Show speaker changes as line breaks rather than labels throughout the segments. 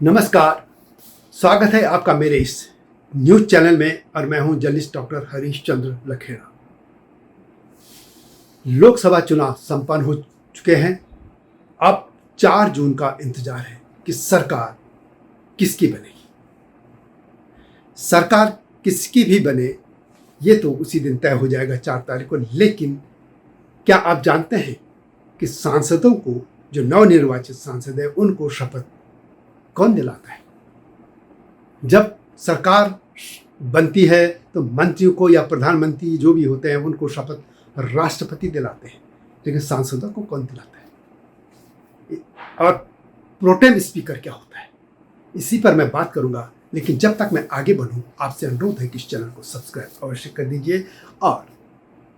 नमस्कार। स्वागत है आपका मेरे इस न्यूज चैनल में और मैं हूं जर्नलिस्ट डॉक्टर हरीश चंद्र लखेड़ा। लोकसभा चुनाव संपन्न हो चुके हैं। अब 4 जून का इंतजार है कि सरकार किसकी बनेगी। सरकार किसकी भी बने ये तो उसी दिन तय हो जाएगा 4 तारीख को। लेकिन क्या आप जानते हैं कि सांसदों को, जो नवनिर्वाचित सांसद है, उनको शपथ कौन दिलाता है? जब सरकार बनती है तो मंत्रियों को या प्रधानमंत्री जो भी होते हैं उनको शपथ राष्ट्रपति दिलाते हैं, लेकिन सांसदों को कौन दिलाता है? और प्रोटेम स्पीकर क्या होता है, इसी पर मैं बात करूंगा। लेकिन जब तक मैं आगे बढ़ूं, आपसे अनुरोध है कि इस चैनल को सब्सक्राइब अवश्य कर दीजिए। और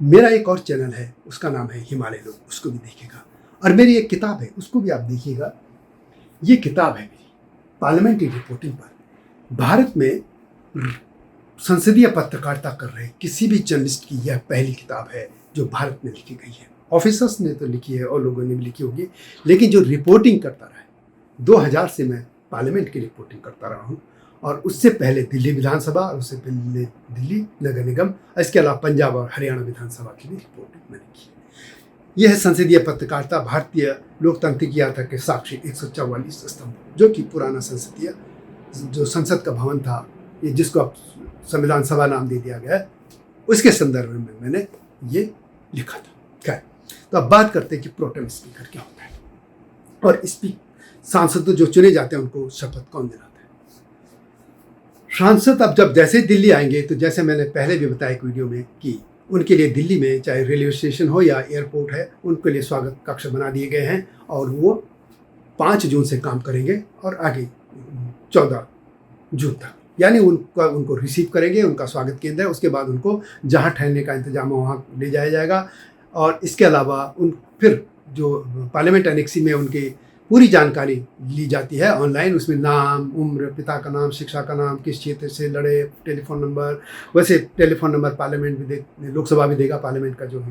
मेरा एक और चैनल है, उसका नाम है हिमालय लोग, उसको भी देखिएगा। और मेरी एक किताब है, उसको भी आप देखिएगा। ये किताब है मेरी पार्लियामेंट्री रिपोर्टिंग पर। भारत में संसदीय पत्रकारिता कर रहे किसी भी जर्नलिस्ट की यह पहली किताब है जो भारत में लिखी गई है। ऑफिसर्स ने तो लिखी है और लोगों ने भी लिखी होगी, लेकिन जो रिपोर्टिंग करता रहा है, 2000 से मैं पार्लियामेंट की रिपोर्टिंग करता रहा हूँ। और उससे पहले दिल्ली विधानसभा, और उससे पहले दिल्ली नगर निगम, इसके अलावा पंजाब और हरियाणा विधानसभा की भी रिपोर्टिंग मैंने की है। यह है संसदीय पत्रकारिता, भारतीय लोकतांत्रिक यात्रा के साक्षी 144 स्तंभ, जो कि पुराना संसदीय जो संसद का भवन था, ये जिसको अब संविधान सभा नाम दे दिया गया है, उसके संदर्भ में मैंने ये लिखा था। खैर, तो अब बात करते हैं कि प्रोटेम स्पीकर क्या होता है और सांसद जो चुने जाते हैं उनको शपथ कौन दिलाता है। सांसद अब जब जैसे दिल्ली आएंगे, तो जैसे मैंने पहले भी बताया एक वीडियो में कि उनके लिए दिल्ली में चाहे रेलवे स्टेशन हो या एयरपोर्ट है, उनके लिए स्वागत कक्ष बना दिए गए हैं। और वो 5 जून से काम करेंगे और आगे 14 जून तक, यानी उनको रिसीव करेंगे। उनका स्वागत केंद्र है। उसके बाद उनको जहाँ ठहरने का इंतजाम हो वहाँ ले जाया जाएगा। और इसके अलावा फिर जो पार्लियामेंट एनेक्सी में उनकी पूरी जानकारी ली जाती है ऑनलाइन। उसमें नाम, उम्र, पिता का नाम, शिक्षा का नाम, किस क्षेत्र से लड़े, टेलीफोन नंबर। वैसे टेलीफोन नंबर पार्लियामेंट भी लोकसभा भी देगा, पार्लियामेंट का जो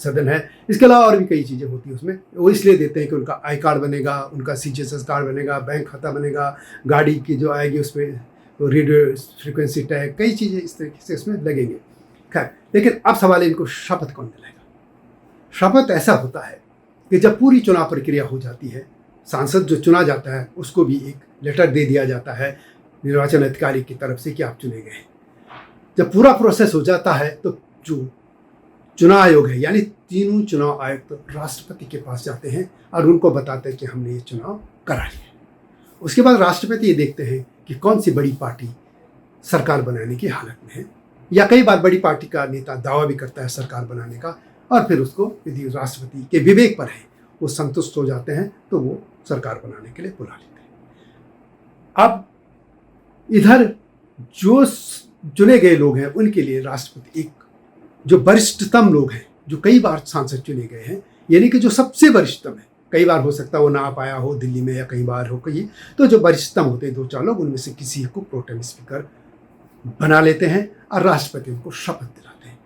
सदन है। इसके अलावा और भी कई चीज़ें होती हैं उसमें। वो इसलिए देते हैं कि उनका आई कार्ड बनेगा, उनका CGSS कार्ड बनेगा, बैंक खाता बनेगा, गाड़ी की जो आएगी उस पर रेडियो फ्रिक्वेंसी टैग, कई चीज़ें इस तरीके से उसमें लगेंगे। खैर, लेकिन अब सवाल है इनको शपथ कौन दिलाएगा। शपथ ऐसा होता है कि जब पूरी चुनाव प्रक्रिया हो जाती है, सांसद जो चुना जाता है उसको भी एक लेटर दे दिया जाता है निर्वाचन अधिकारी की तरफ से कि आप चुने गए। जब पूरा प्रोसेस हो जाता है तो जो चुनाव आयोग है, यानी तीनों चुनाव आयुक्त तो राष्ट्रपति के पास जाते हैं और उनको बताते हैं कि हमने ये चुनाव करा लिया। उसके बाद राष्ट्रपति ये देखते हैं कि कौन सी बड़ी पार्टी सरकार बनाने की हालत में है, या कई बार बड़ी पार्टी का नेता दावा भी करता है सरकार बनाने का, और फिर उसको यदि राष्ट्रपति के विवेक पर है, वो संतुष्ट हो जाते हैं, तो वो सरकार बनाने के लिए बुला लेते हैं। अब इधर जो चुने गए लोग हैं उनके लिए राष्ट्रपति एक जो वरिष्ठतम लोग हैं, जो कई बार सांसद चुने गए हैं, यानी कि जो सबसे वरिष्ठतम है, कई बार हो सकता है वो ना पाया हो दिल्ली में, या कई बार हो कहीं, तो जो वरिष्ठतम होते हैं 2-4 लोग, उनमें से किसी को प्रोटेम स्पीकर बना लेते हैं और राष्ट्रपति उनको शपथ दिलाते हैं।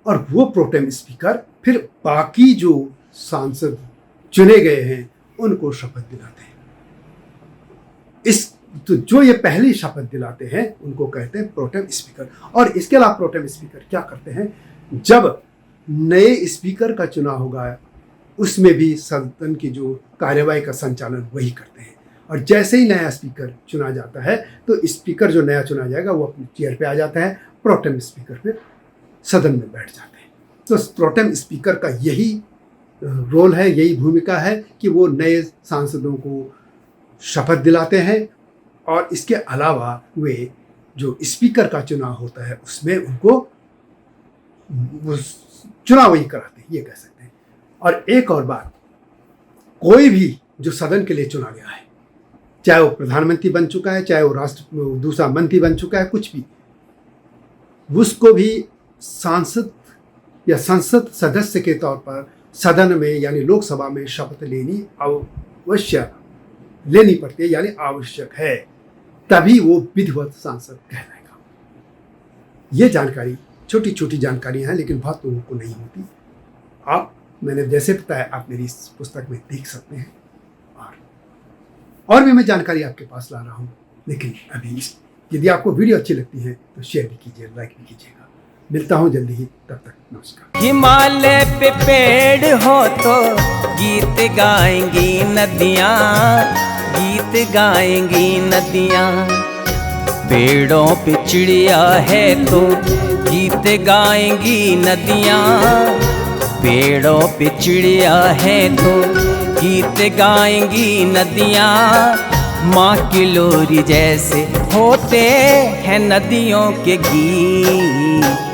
और वो प्रोटेम स्पीकर फिर बाकी जो सांसद चुने गए हैं उनको शपथ दिलाते हैं। तो जो ये पहली शपथ दिलाते हैं उनको कहते हैं प्रोटेम स्पीकर। और इसके अलावा प्रोटेम स्पीकर क्या करते हैं, जब नए स्पीकर का चुनाव होगा उसमें भी सदन की जो कार्यवाही का संचालन वही करते हैं। और जैसे ही नया स्पीकर चुना जाता है तो स्पीकर जो नया चुना जाएगा वो अपनी चेयर पे आ जाता है, प्रोटेम स्पीकर फिर सदन में बैठ जाते हैं। तो प्रोटेम स्पीकर का यही रोल है, यही भूमिका है कि वो नए सांसदों को शपथ दिलाते हैं। और इसके अलावा वे जो स्पीकर का चुनाव होता है उसमें उनको वो चुनाव वही कराते हैं, ये कह सकते हैं। और एक और बात, कोई भी जो सदन के लिए चुना गया है, चाहे वो प्रधानमंत्री बन चुका है, चाहे वो दूसरा मंत्री बन चुका है, कुछ भी, उसको भी सांसद या संसद सदस्य के तौर पर सदन में यानी लोकसभा में शपथ लेनी पड़ती है, यानी आवश्यक है, तभी वो विधिवत सांसद कहलाएगा। ये जानकारी छोटी छोटी जानकारियां हैं, लेकिन बहुत लोगों को नहीं होती। मैंने जैसे बताया, आप मेरी इस पुस्तक में देख सकते हैं। और और भी मैं जानकारी आपके पास ला रहा हूँ। लेकिन अभी यदि आपको वीडियो अच्छी लगती है तो शेयर भी कीजिए, लाइक भी कीजिएगा। मिलता हूँ जल्दी ही, तब तक नमस्कार।
हिमालय पे पेड़ हो तो गीत गाएंगी नदियाँ, गीत गाएंगी नदियाँ। पेड़ों पे चिड़िया है तो गीत गाएंगी नदियाँ, पेड़ों पे चिड़िया है तो गीत गाएंगी नदियाँ। माँ की लोरी जैसे होते हैं नदियों के गीत।